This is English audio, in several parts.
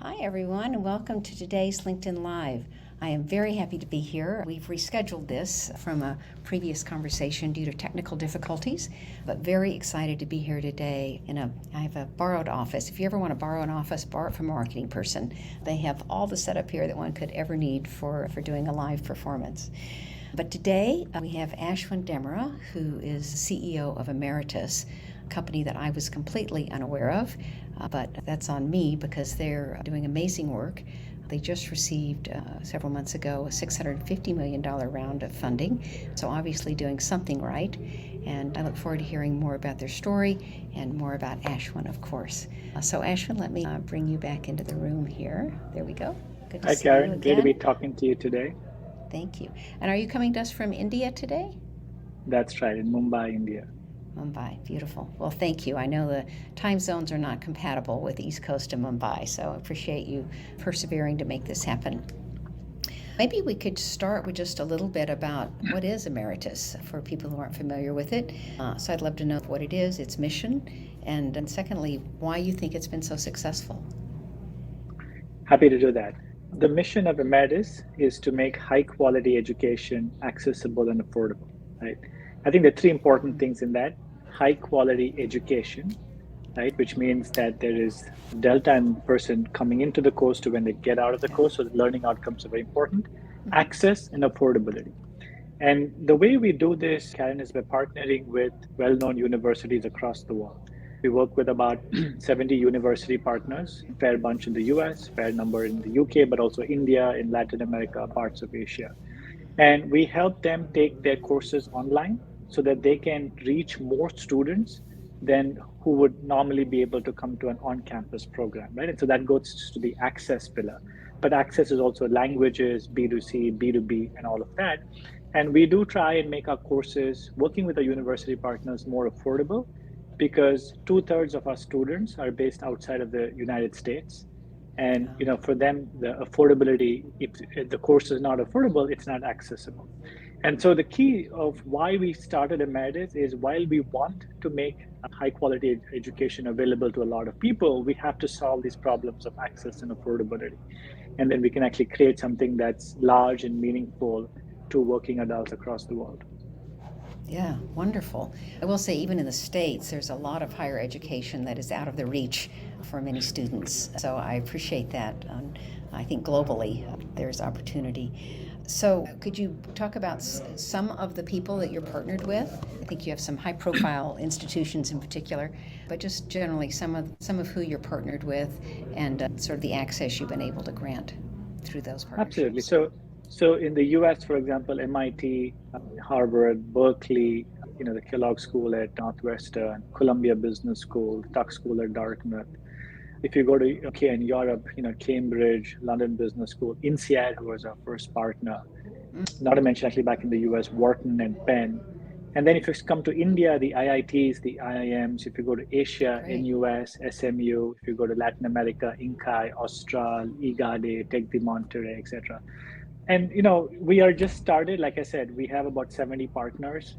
Hi, everyone, and welcome to today's LinkedIn Live. I am very happy to be here. We've rescheduled this from a previous conversation due to technical difficulties, but very excited to be here today. I have a borrowed office. If you ever want to borrow an office, borrow it from a marketing person. They have all the setup here that one could ever need for doing a live performance. But today we have Ashwin Damera, who is CEO of Emeritus, a company that I was completely unaware of, but that's on me because they're doing amazing work. They just received several months ago a $650 million round of funding, so obviously doing something right. And I look forward to hearing more about their story and more about Ashwin, of course. So Ashwin, let me bring you back into the room here. There we go. Good to Hi, see you Karen. again. Great to be talking to you today. Thank you. And are you coming to us from India today? That's right, in Mumbai, India. Mumbai, beautiful. Well, thank you. I know the time zones are not compatible with East Coast and Mumbai, so I appreciate you persevering to make this happen. Maybe we could start with just a little bit about what is Emeritus for people who aren't familiar with it. So I'd love to know what it is, its mission, and secondly, why you think it's been so successful. Happy to do that. The mission of Emeritus is to make high quality education accessible and affordable, right? I think there are three important things in that. High quality education, right? Which means that there is delta in person coming into the course to when they get out of the course. So the learning outcomes are very important. Access and affordability. And the way we do this, Karen, is by partnering with well-known universities across the world. We work with about 70 university partners, a fair bunch in the US, fair number in the UK, but also India, in Latin America, parts of Asia. And we help them take their courses online so that they can reach more students than who would normally be able to come to an on-campus program, right? And so that goes to the access pillar. But access is also languages, B2C, B2B, and all of that. And we do try and make our courses, working with our university partners, more affordable because 2/3 of our students are based outside of the United States. And for them, the affordability, if the course is not affordable, it's not accessible. And so the key of why we started Emeritus is while we want to make a high quality education available to a lot of people, we have to solve these problems of access and affordability. And then we can actually create something that's large and meaningful to working adults across the world. Yeah, wonderful. I will say, even in the States, there's a lot of higher education that is out of the reach for many students. So I appreciate that. I think globally there's opportunity. So could you talk about some of the people that you're partnered with? I think you have some high-profile institutions in particular, but just generally some of who you're partnered with and sort of the access you've been able to grant through those partnerships. Absolutely. So in the US, for example, MIT, Harvard, Berkeley, the Kellogg School at Northwestern, Columbia Business School, Tuck School at Dartmouth. If you go to UK and Europe, Cambridge, London Business School, INSEAD, who was our first partner, not to mention actually back in the US, Wharton and Penn. And then if you come to India, the IITs, the IIMs, if you go to Asia, Great. NUS, SMU, if you go to Latin America, INCAI, Austral, IGADE, Tec de Monterrey, etc. And we are just started. Like I said, we have about 70 partners.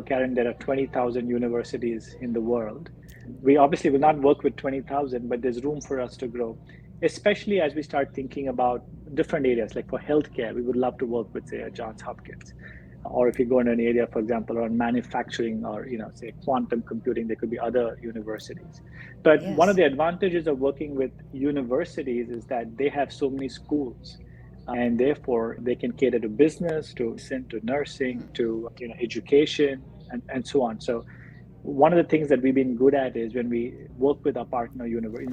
Karen, there are 20,000 universities in the world. We obviously will not work with 20,000, but there's room for us to grow, especially as we start thinking about different areas. Like for healthcare, we would love to work with, say, Johns Hopkins. Or if you go in an area, for example, on manufacturing or, say, quantum computing, there could be other universities. But Yes. One of the advantages of working with universities is that they have so many schools. And therefore, they can cater to business, to nursing, to education, and so on. So one of the things that we've been good at is when we work with our partner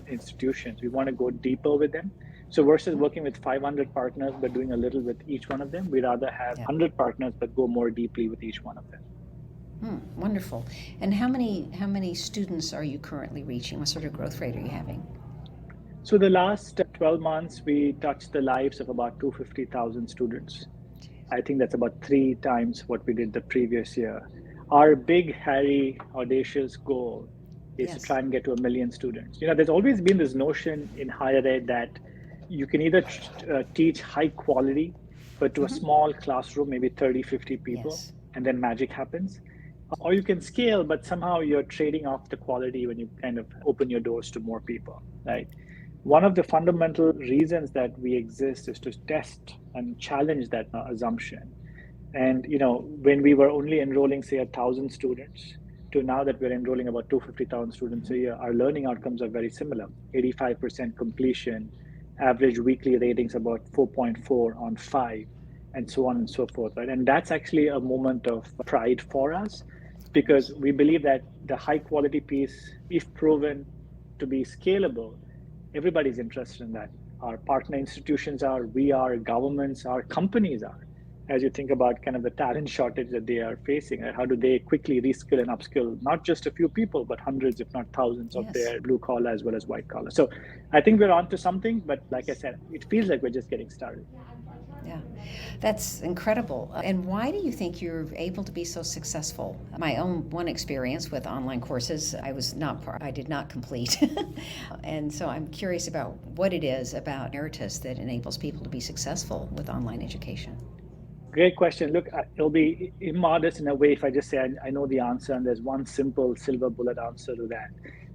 institutions, we want to go deeper with them. So versus working with 500 partners but doing a little with each one of them, we'd rather have 100 partners but go more deeply with each one of them. Wonderful. And how many students are you currently reaching? What sort of growth rate are you having? So the last 12 months, we touched the lives of about 250,000 students. I think that's about 3 times what we did the previous year. Our big, hairy, audacious goal is to try and get to 1 million students. There's always been this notion in higher ed that you can either teach high quality, but to a small classroom, maybe 30, 50 people, and then magic happens. Or you can scale, but somehow you're trading off the quality when you kind of open your doors to more people, right? One of the fundamental reasons that we exist is to test and challenge that assumption. And when we were only enrolling, say, 1,000 students, to now that we're enrolling about 250,000 students a year, our learning outcomes are very similar: 85% completion, average weekly ratings about 4.4 on 5, and so on and so forth. Right? And that's actually a moment of pride for us, because Yes. we believe that the high quality piece, if proven to be scalable, everybody's interested in that. Our partner institutions are, we are, governments are, companies are. As you think about kind of the talent shortage that they are facing, how do they quickly reskill and upskill not just a few people, but hundreds, if not thousands, of Yes. their blue collar as well as white collar. So I think we're onto something, but like I said, it feels like we're just getting started. Yeah, that's incredible. And why do you think you're able to be so successful? My own one experience with online courses, I did not complete. And so I'm curious about what it is about Emeritus that enables people to be successful with online education. Great question. Look, it'll be immodest in a way if I just say I know the answer and there's one simple silver bullet answer to that.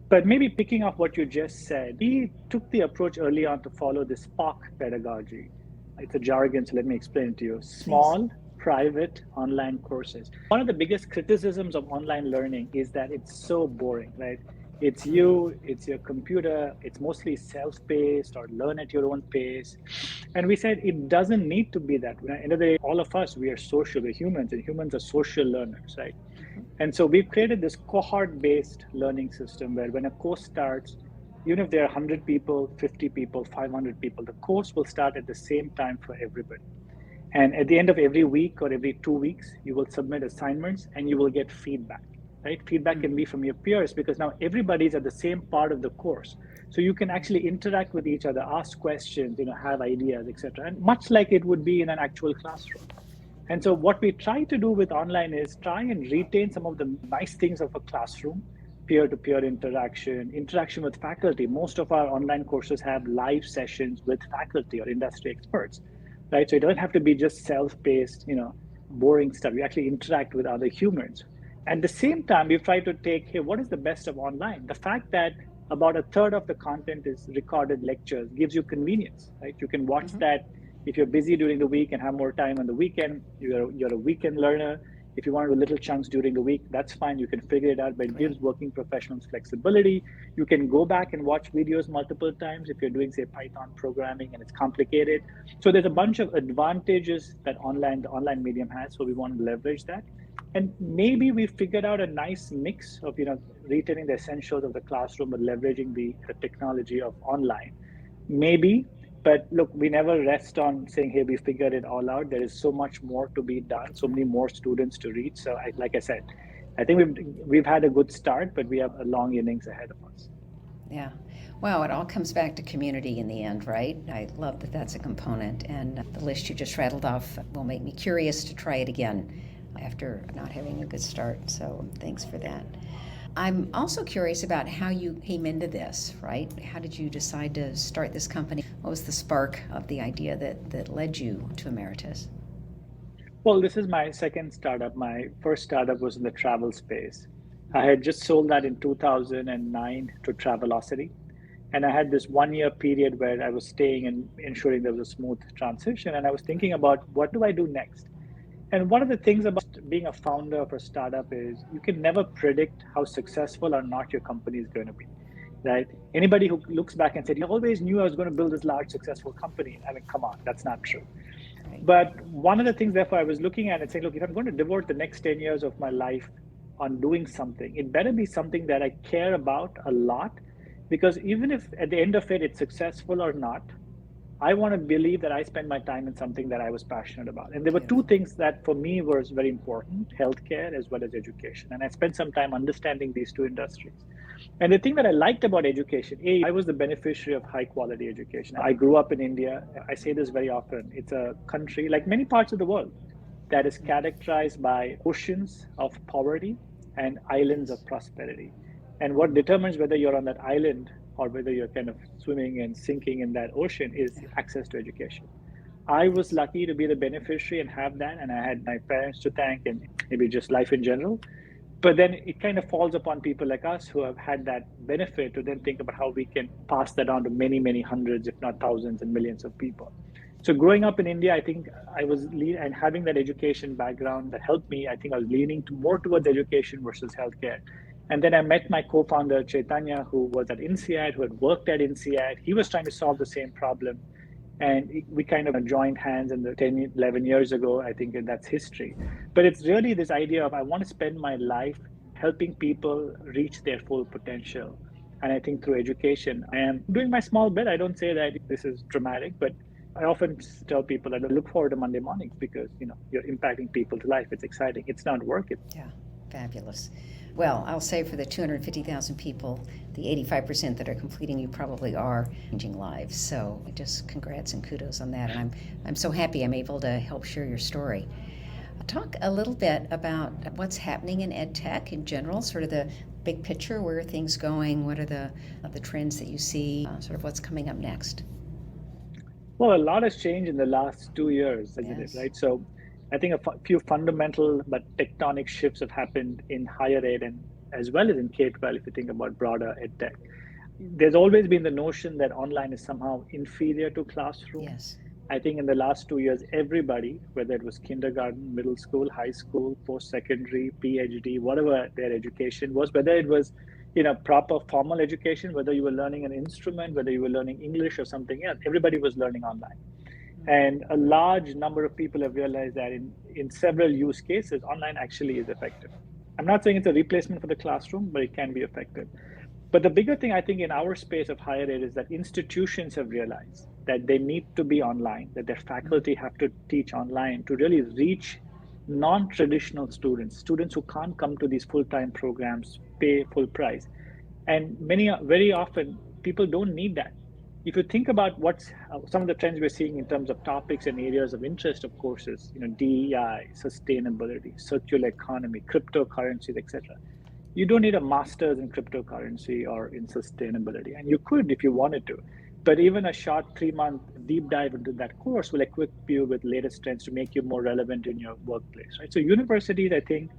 But maybe picking up what you just said, we took the approach early on to follow this SPOC pedagogy. It's a jargon, so let me explain it to you. Please. Small, private, online courses. One of the biggest criticisms of online learning is that it's so boring, right? It's you, it's your computer, it's mostly self-paced or learn at your own pace. And we said it doesn't need to be that way. At the end of the day, all of us, we are social, we're humans, and humans are social learners, right? And so we've created this cohort-based learning system where when a course starts, even if there are 100 people, 50 people, 500 people, the course will start at the same time for everybody. And at the end of every week or every 2 weeks, you will submit assignments and you will get feedback, right? Feedback can be from your peers because now everybody's at the same part of the course. So you can actually interact with each other, ask questions, have ideas, etc. And much like it would be in an actual classroom. And so what we try to do with online is try and retain some of the nice things of a classroom, peer-to-peer interaction, interaction with faculty. Most of our online courses have live sessions with faculty or industry experts, right? So it doesn't have to be just self-paced, boring stuff. You actually interact with other humans. At the same time, we've tried to take, hey, what is the best of online? The fact that about a third of the content is recorded lectures gives you convenience, right? You can watch that if you're busy during the week and have more time on the weekend. You're a weekend learner. If you want to do little chunks during the week, that's fine. You can figure it out, but it gives Great. working professionals flexibility. You can go back and watch videos multiple times if you're doing, say, Python programming and it's complicated. So there's a bunch of advantages that the online medium has. So we want to leverage that. And maybe we figured out a nice mix of, retaining the essentials of the classroom, but leveraging the technology of online. Maybe, but look, we never rest on saying, hey, we figured it all out. There is so much more to be done, so many more students to reach. So like I said, I think we've had a good start, but we have a long innings ahead of us. Yeah. Wow, it all comes back to community in the end, right? I love that that's a component. And the list you just rattled off will make me curious to try it again after not having a good start. So thanks for that. I'm also curious about how you came into this, right? How did you decide to start this company? What was the spark of the idea that led you to Emeritus? Well, this is my second startup. My first startup was in the travel space. I had just sold that in 2009 to Travelocity. And I had this 1 year period where I was staying and ensuring there was a smooth transition. And I was thinking about what do I do next? And one of the things about being a founder of a startup is you can never predict how successful or not your company is going to be, right? Anybody who looks back and said, you always knew I was going to build this large, successful company. I mean, come on, that's not true. Right. But one of the things, therefore, I was looking at and saying, look, if I'm going to devote the next 10 years of my life on doing something, it better be something that I care about a lot. Because even if at the end of it, it's successful or not, I want to believe that I spend my time in something that I was passionate about. And there were two Beautiful. things that for me was very important: healthcare as well as education. And I spent some time understanding these two industries. And the thing that I liked about education, I was the beneficiary of high quality education. I grew up in India. I say this very often. It's a country, like many parts of the world, that is characterized by oceans of poverty and islands Yes. of prosperity. And what determines whether you're on that island or whether you're kind of swimming and sinking in that ocean is Yeah. access to education. I was Yes. lucky to be the beneficiary and have that, and I had my parents to thank and maybe just life in general. But then it kind of falls upon people like us who have had that benefit to then think about how we can pass that on to many, many hundreds, if not thousands and millions of people. So growing up in India, I think and having that education background that helped me, I think I was leaning more towards education versus healthcare. And then I met my co-founder, Chaitanya, who was at INSEAD, who had worked at INSEAD. He was trying to solve the same problem. And we kind of joined hands in the 10, 11 years ago. I think that's history. But it's really this idea of I want to spend my life helping people reach their full potential. And I think through education, I am doing my small bit. I don't say that this is dramatic, but I often tell people that I look forward to Monday mornings because, you're impacting people's life. It's exciting. It's not work. Yeah, fabulous. Well, I'll say for the 250,000 people, the 85% that are completing, you probably are changing lives. So just congrats and kudos on that. And I'm so happy I'm able to help share your story. Talk a little bit about what's happening in EdTech in general, sort of the big picture, where are things going, what are the trends that you see, sort of what's coming up next? Well, a lot has changed in the last 2 years, hasn't it, right? So I think a few fundamental but tectonic shifts have happened in higher ed and as well as in K-12 if you think about broader EdTech. There's always been the notion that online is somehow inferior to classroom. Yes. I think in the last 2 years, everybody, whether it was kindergarten, middle school, high school, post-secondary, PhD, whatever their education was, whether it was proper formal education, whether you were learning an instrument, whether you were learning English or something else, everybody was learning online. And a large number of people have realized that in several use cases, online actually is effective. I'm not saying it's a replacement for the classroom, but it can be effective. But the bigger thing I think in our space of higher ed is that institutions have realized that they need to be online, that their faculty have to teach online to really reach non-traditional students who can't come to these full-time programs, pay full price. And very often, people don't need that. If you think about what's some of the trends we're seeing in terms of topics and areas of interest of courses, DEI, sustainability, circular economy, cryptocurrencies, etc. You don't need a master's in cryptocurrency or in sustainability, and you could if you wanted to. But even a short 3-month deep dive into that course will equip you with latest trends to make you more relevant in your workplace, right? So universities, I think,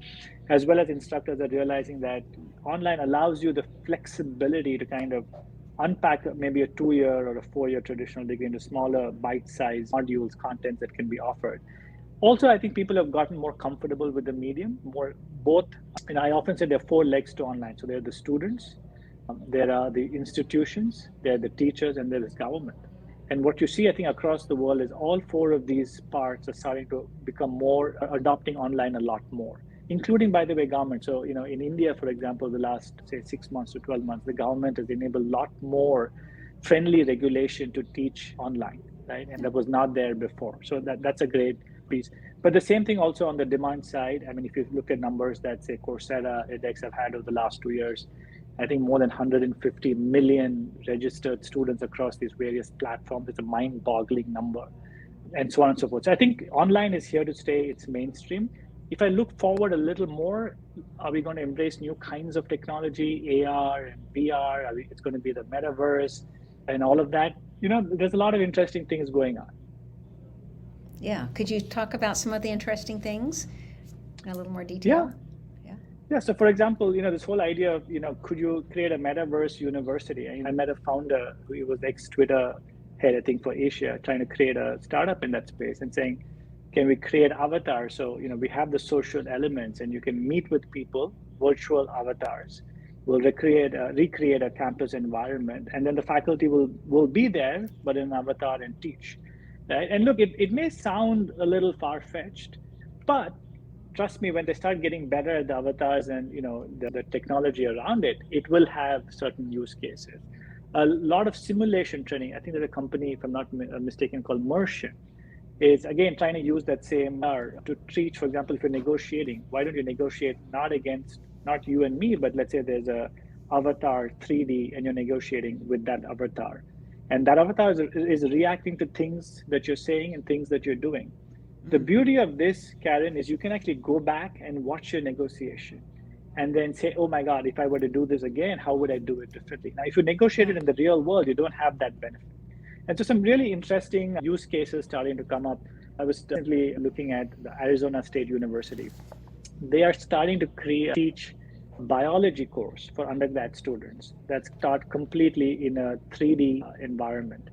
as well as instructors are realizing that online allows you the flexibility to kind of unpack maybe a 2-year or a 4-year traditional degree into smaller bite-sized modules, contents that can be offered. Also, I think people have gotten more comfortable with the medium, both, I often say there are 4 legs to online. So there are the students, there are the institutions, there are the teachers, and there is government. And what you see, I think, across the world is all 4 of these parts are starting to become more, adopting online a lot more, including, by the way, government. So, in India, for example, the last, say, 6 months to 12 months, the government has enabled a lot more friendly regulation to teach online, right? And that was not there before. So that's a great piece. But the same thing also on the demand side. I mean, if you look at numbers that, say, Coursera, edX have had over the last 2 years, I think more than 150 million registered students across these various platforms. It's a mind-boggling number, and so on and so forth. So I think online is here to stay. It's mainstream. If I look forward a little more, are we going to embrace new kinds of technology, AR and VR? It's going to be the metaverse and all of that? There's a lot of interesting things going on. Yeah. Could you talk about some of the interesting things in a little more detail? Yeah. So for example, this whole idea of, could you create a metaverse university? I met a founder who was ex-Twitter head, I think, for Asia, trying to create a startup in that space and saying, can we create avatars? So, we have the social elements and you can meet with people, virtual avatars. We'll recreate a campus environment, and then the faculty will be there, but in an avatar and teach. Right? And look, it may sound a little far-fetched, but trust me, when they start getting better at the avatars and the technology around it, it will have certain use cases. A lot of simulation training. I think there's a company, if I'm not mistaken, called Mersion, is again trying to use that same to teach. For example, if you're negotiating, why don't you negotiate not you and me, but let's say there's a avatar 3D and you're negotiating with that avatar, and that avatar is reacting to things that you're saying and things that you're doing. The beauty of this, Karen, is you can actually go back and watch your negotiation and then say, oh my God, if I were to do this again, how would I do it differently? Now, if you negotiate it in the real world, you don't have that benefit. And so some really interesting use cases starting to come up. I was recently looking at the Arizona State University. they are starting to teach biology course for undergrad students that's taught completely in a 3D environment.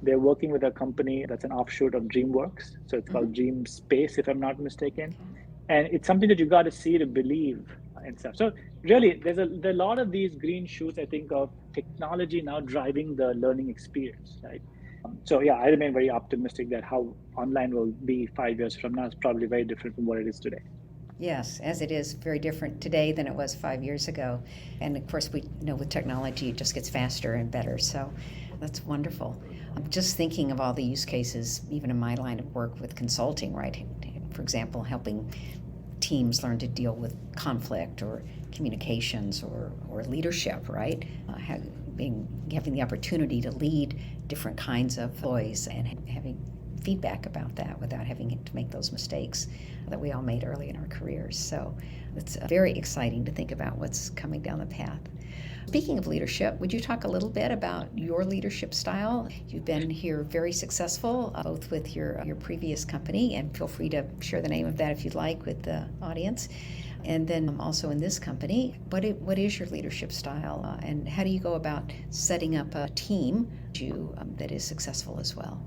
They're working with a company that's an offshoot of DreamWorks. So it's called Dream Space, if I'm not mistaken. And it's something that you got to see to believe and stuff. So really, there are a lot of these green shoots, I think, of technology now driving the learning experience, right? So yeah, I remain very optimistic that how online will be 5 years from now is probably very different from what it is today. Yes, as it is very different today than it was 5 years ago. And of course, we know with technology, it just gets faster and better. So that's wonderful. I'm just thinking of all the use cases, even in my line of work with consulting, right? For example, helping teams learn to deal with conflict or communications or leadership, right? Having the opportunity to lead different kinds of employees and having feedback about that without having to make those mistakes that we all made early in our careers. So it's very exciting to think about what's coming down the path. Speaking of leadership, would you talk a little bit about your leadership style? You've been here very successful, both with your previous company, and feel free to share the name of that if you'd like with the audience. And then also in this company, what is your leadership style, and how do you go about setting up a team that is successful as well?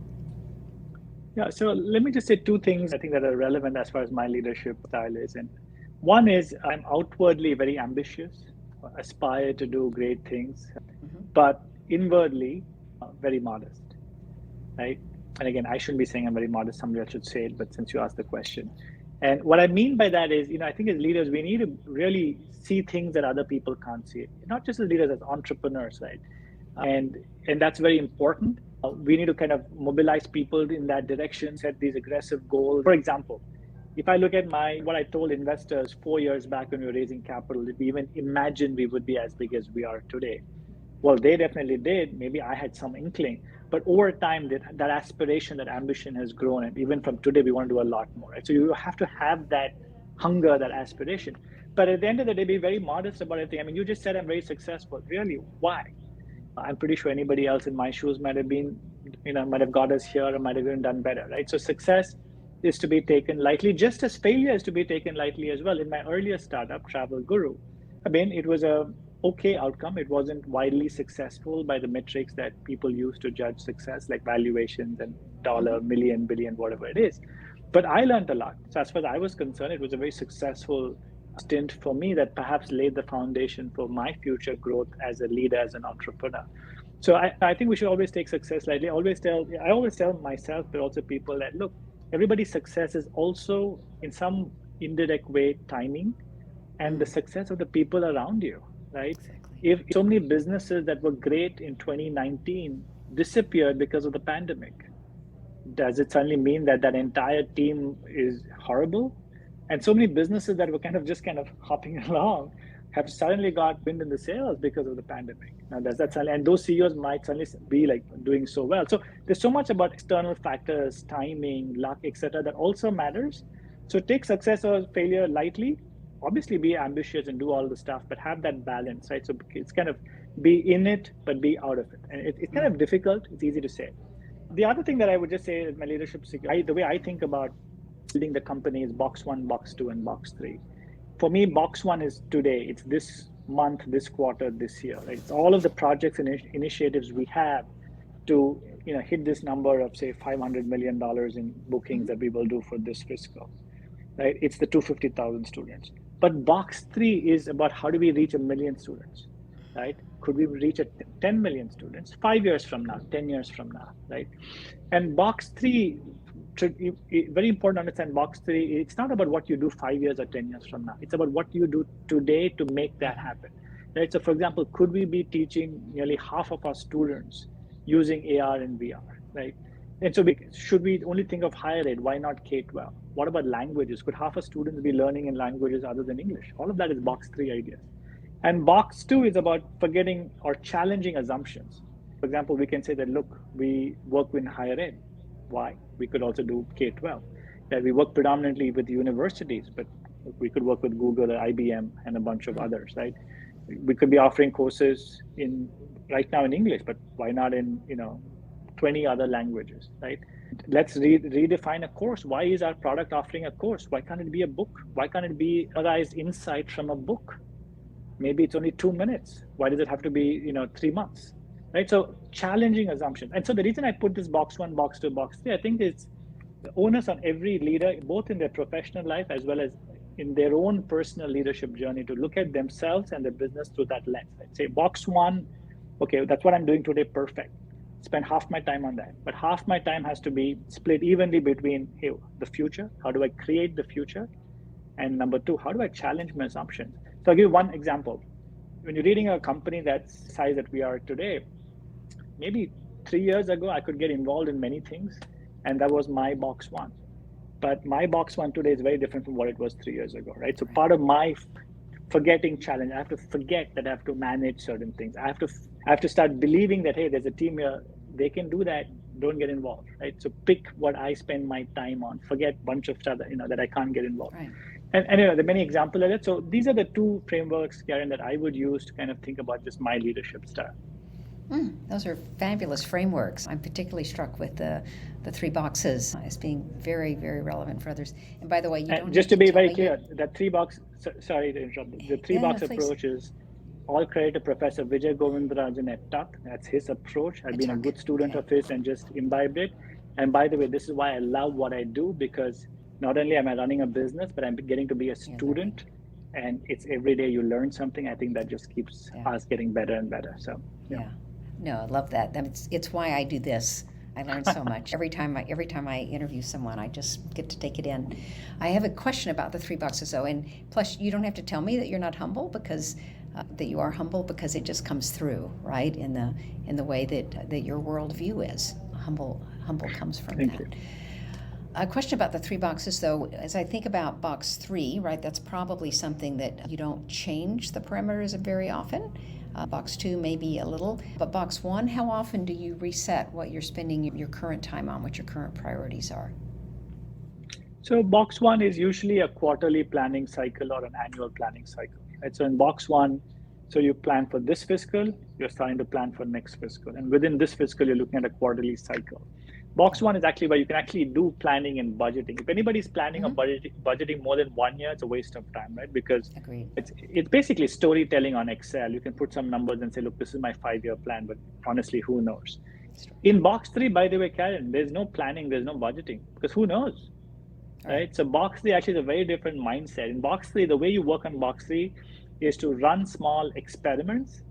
Yeah, so let me just say two things I think that are relevant as far as my leadership style is. And one is I'm outwardly very ambitious, aspire to do great things, but inwardly very modest, right? And again, I shouldn't be saying I'm very modest, somebody else should say it, but since you asked the question. And what I mean by that is, I think as leaders, we need to really see things that other people can't see. Not just as leaders, as entrepreneurs, right? And that's very important. We need to kind of mobilize people in that direction, set these aggressive goals. For example, if I look at what I told investors 4 years back when we were raising capital, did we even imagine we would be as big as we are today? Well, they definitely did. Maybe I had some inkling, but over time, that aspiration, that ambition has grown, and even from today, we want to do a lot more. Right? So you have to have that hunger, that aspiration. But at the end of the day, be very modest about everything. I mean, you just said I'm very successful. Really, why? I'm pretty sure anybody else in my shoes might have got us here or might have even done better, right? So success is to be taken lightly, just as failure is to be taken lightly as well. In my earlier startup, Travel Guru, I mean, it was a okay outcome. It wasn't widely successful by the metrics that people use to judge success, like valuations and dollar, million, billion, whatever it is. But I learned a lot. So as far as I was concerned, it was a very successful stint for me that perhaps laid the foundation for my future growth as a leader, as an entrepreneur. So I think we should always take success lightly. I always tell myself, but also people that, look, everybody's success is also in some indirect way timing and the success of the people around you, right? Exactly. If so many businesses that were great in 2019 disappeared because of the pandemic, does it suddenly mean that that entire team is horrible? And so many businesses that were kind of hopping along have suddenly got wind in the sails because of the pandemic. Now, does that suddenly, and those CEOs might suddenly be like doing so well. So there's so much about external factors, timing, luck, etc., that also matters. So take success or failure lightly. Obviously, be ambitious and do all the stuff, but have that balance, right? So it's kind of be in it, but be out of it. And it's kind of difficult. It's easy to say. The other thing that I would just say is my leadership security. The way I think about building the company is box one, box two, and box three. For me, box one is today. It's this month, this quarter, this year. Right? It's all of the projects and initiatives we have to hit this number of say $500 million in bookings that we will do for this fiscal. Right? It's the 250,000 students. But box three is about how do we reach 1 million students, right? Could we reach 10 million students 5 years from now, 10 years from now, right? And box three, very important to understand box three, it's not about what you do 5 years or 10 years from now. It's about what you do today to make that happen, right? So for example, could we be teaching nearly half of our students using AR and VR, right? And so should we only think of higher ed? Why not K-12? What about languages? Could half of students be learning in languages other than English? All of that is box three ideas. And box two is about forgetting or challenging assumptions. For example, we can say that, look, we work in higher ed. Why? We could also do K-12. That we work predominantly with universities, but we could work with Google or IBM and a bunch of others, right? We could be offering courses right now in English, but why not in 20 other languages, right? Let's redefine a course. Why is our product offering a course? Why can't it be a book? Why can't it be summarized insight from a book? Maybe it's only 2 minutes. Why does it have to be 3 months? Right? So challenging assumptions. And so the reason I put this box 1, box 2, box 3, I think it's the onus on every leader, both in their professional life as well as in their own personal leadership journey, to look at themselves and their business through that lens. I'd say box 1, okay, that's what I'm doing today, perfect. Spend half my time on that. But half my time has to be split evenly between, hey, the future, how do I create the future? And number 2, how do I challenge my assumptions? So I'll give you one example. When you're reading a company that's the size that we are today, maybe 3 years ago, I could get involved in many things, and that was my box 1. But my box 1 today is very different from what it was 3 years ago, right? So part of my forgetting challenge, I have to forget that I have to manage certain things. I have to start believing that, hey, there's a team here, they can do that, don't get involved, right? So pick what I spend my time on, forget a bunch of stuff that I can't get involved. Right. And there are many examples of it. So these are the 2 frameworks, Karen, that I would use to kind of think about just my leadership style. Those are fabulous frameworks. I'm particularly struck with the 3 boxes as being very, very relevant for others. And by the way, you don't just to be very clear, your... that 3 box, sorry to interrupt, the 3 box approach is all credit to Professor Vijay Govindarajan at Tuck. That's his approach. I've been a good student of his and just imbibed it. And by the way, this is why I love what I do, because not only am I running a business, but I'm getting to be a student, and it's every day you learn something. I think that just keeps us getting better and better. So yeah. No, I love that. It's why I do this. I learn so much every time I interview someone. I just get to take it in. I have a question about the 3 boxes, though, and plus you don't have to tell me that you're not humble, because that you are humble, because it just comes through, right, in the way that your worldview is. Humble comes from Thank that. you. A question about the 3 boxes, though. As I think about box 3, right, that's probably something that you don't change the parameters of very often. Box 2, maybe a little. But box 1, how often do you reset what you're spending your current time on, what your current priorities are? So box 1 is usually a quarterly planning cycle or an annual planning cycle, right? So in box 1, so you plan for this fiscal, you're starting to plan for next fiscal. And within this fiscal, you're looking at a quarterly cycle. Box 1 is actually where you can actually do planning and budgeting. If anybody's planning or budgeting more than 1 year, it's a waste of time, right? Because it's basically storytelling on Excel. You can put some numbers and say, look, this is my 5-year plan, but honestly, who knows? In box 3, by the way, Karen, there's no planning, there's no budgeting, because who knows, right? So box 3 actually is a very different mindset. In box 3, the way you work on box 3 is to run small experiments,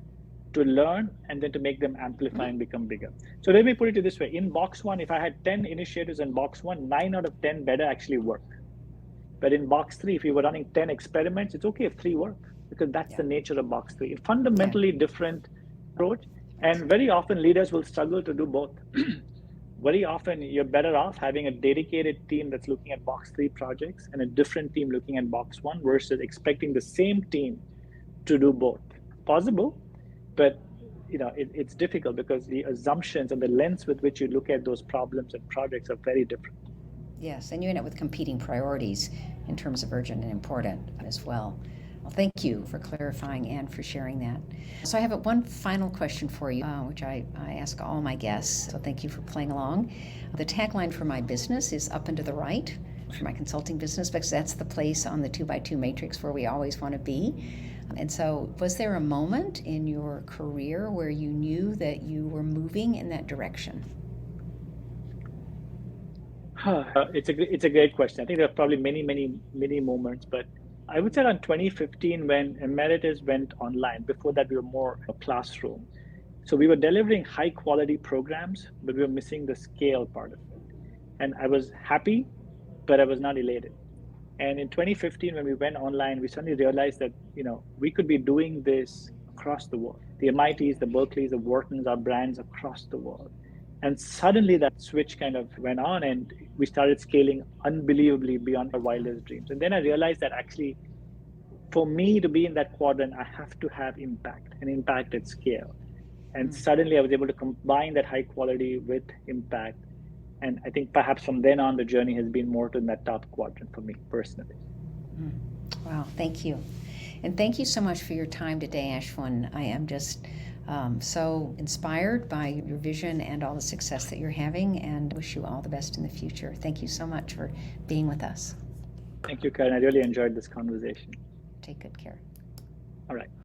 to learn, and then to make them amplify and become bigger. So let me put it this way. In box 1, if I had 10 initiatives in box 1, 9 out of 10 better actually work. But in box 3, if you were running 10 experiments, it's okay if 3 work, because that's the nature of box 3. A fundamentally different approach. And very often leaders will struggle to do both. Very often you're better off having a dedicated team that's looking at box 3 projects and a different team looking at box 1, versus expecting the same team to do both. Possible, but it's difficult, because the assumptions and the lens with which you look at those problems and projects are very different. Yes, and you end up with competing priorities in terms of urgent and important as well. Well, thank you for clarifying and for sharing that. So I have one final question for you, which I ask all my guests, so thank you for playing along. The tagline for my business is up and to the right, for my consulting business, because that's the place on the 2x2 matrix where we always want to be. And so was there a moment in your career where you knew that you were moving in that direction? It's a great question. I think there are probably many moments, but I would say around 2015, when Emeritus went online. Before that, we were more a classroom. So we were delivering high quality programs, but we were missing the scale part of it. And I was happy, but I was not elated. And in 2015, when we went online, we suddenly realized that we could be doing this across the world. The MITs, the Berkeleys, the Whartons are brands across the world. And suddenly that switch kind of went on, and we started scaling unbelievably beyond our wildest dreams. And then I realized that actually, for me to be in that quadrant, I have to have impact, and impact at scale. And suddenly I was able to combine that high quality with impact. And I think perhaps from then on, the journey has been more to that top quadrant for me personally. Wow, thank you. And thank you so much for your time today, Ashwin. I am just So inspired by your vision and all the success that you're having, and wish you all the best in the future. Thank you so much for being with us. Thank you, Karen. I really enjoyed this conversation. Take good care. All right.